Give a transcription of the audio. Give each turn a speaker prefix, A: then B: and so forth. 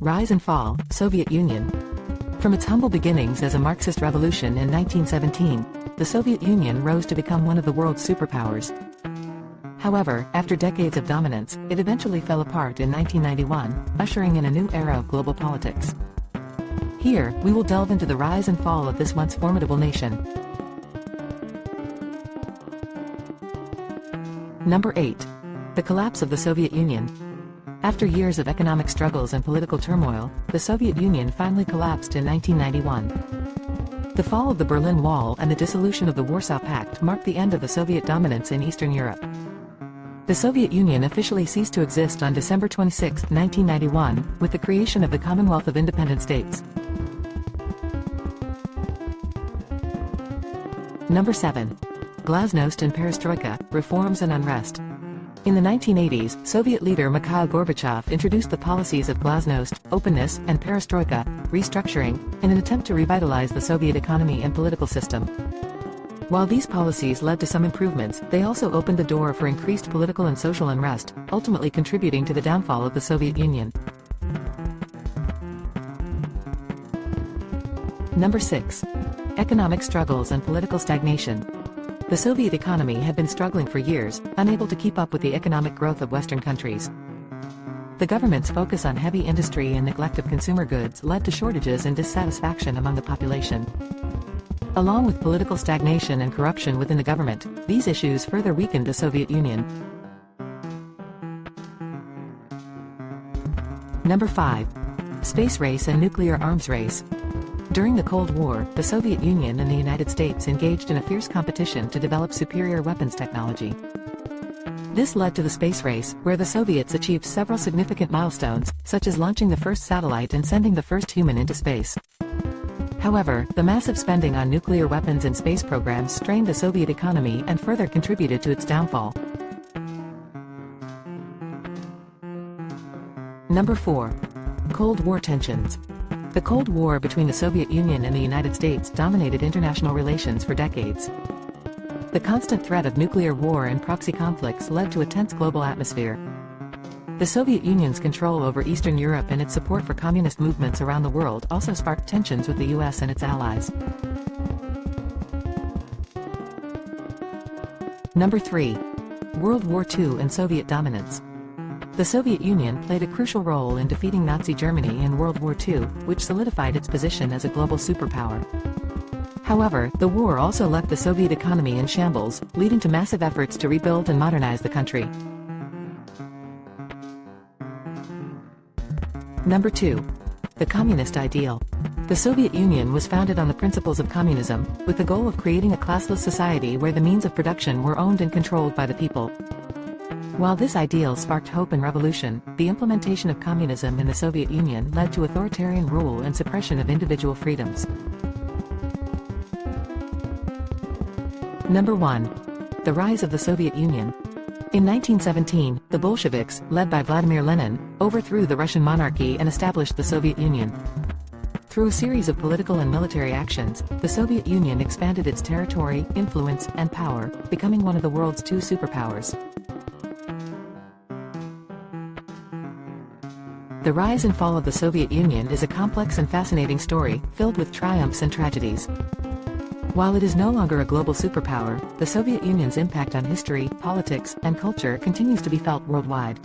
A: Rise and fall, Soviet Union. From its humble beginnings as a Marxist revolution in 1917, the Soviet Union rose to become one of the world's superpowers. However, after decades of dominance, it eventually fell apart in 1991, ushering in a new era of global politics. Here, we will delve into the rise and fall of this once formidable nation. Number 8. The collapse of the Soviet Union. After years of economic struggles and political turmoil, the Soviet Union finally collapsed in 1991. The fall of the Berlin Wall and the dissolution of the Warsaw Pact marked the end of the Soviet dominance in Eastern Europe. The Soviet Union officially ceased to exist on December 26, 1991, with the creation of the Commonwealth of Independent States. Number 7. Glasnost and Perestroika, Reforms and Unrest. In the 1980s, Soviet leader Mikhail Gorbachev introduced the policies of Glasnost, openness, and Perestroika, restructuring, in an attempt to revitalize the Soviet economy and political system. While these policies led to some improvements, they also opened the door for increased political and social unrest, ultimately contributing to the downfall of the Soviet Union. Number 6. Economic struggles and political stagnation. The Soviet economy had been struggling for years, unable to keep up with the economic growth of Western countries. The government's focus on heavy industry and neglect of consumer goods led to shortages and dissatisfaction among the population. Along with political stagnation and corruption within the government, these issues further weakened the Soviet Union. Number 5. Space race and nuclear arms race. During the Cold War, the Soviet Union and the United States engaged in a fierce competition to develop superior weapons technology. This led to the space race, where the Soviets achieved several significant milestones, such as launching the first satellite and sending the first human into space. However, the massive spending on nuclear weapons and space programs strained the Soviet economy and further contributed to its downfall. Number 4. Cold War tensions. The Cold War between the Soviet Union and the United States dominated international relations for decades. The constant threat of nuclear war and proxy conflicts led to a tense global atmosphere. The Soviet Union's control over Eastern Europe and its support for communist movements around the world also sparked tensions with the US and its allies. Number 3. World War II and Soviet dominance. The Soviet Union played a crucial role in defeating Nazi Germany in World War II, which solidified its position as a global superpower. However, the war also left the Soviet economy in shambles, leading to massive efforts to rebuild and modernize the country. Number 2. The communist ideal. The Soviet Union was founded on the principles of communism, with the goal of creating a classless society where the means of production were owned and controlled by the people. While this ideal sparked hope and revolution, the implementation of communism in the Soviet Union led to authoritarian rule and suppression of individual freedoms. Number 1. The rise of the Soviet Union. In 1917, the Bolsheviks, led by Vladimir Lenin, overthrew the Russian monarchy and established the Soviet Union. Through a series of political and military actions, the Soviet Union expanded its territory, influence, and power, becoming one of the world's two superpowers. The rise and fall of the Soviet Union is a complex and fascinating story, filled with triumphs and tragedies. While it is no longer a global superpower, the Soviet Union's impact on history, politics, and culture continues to be felt worldwide.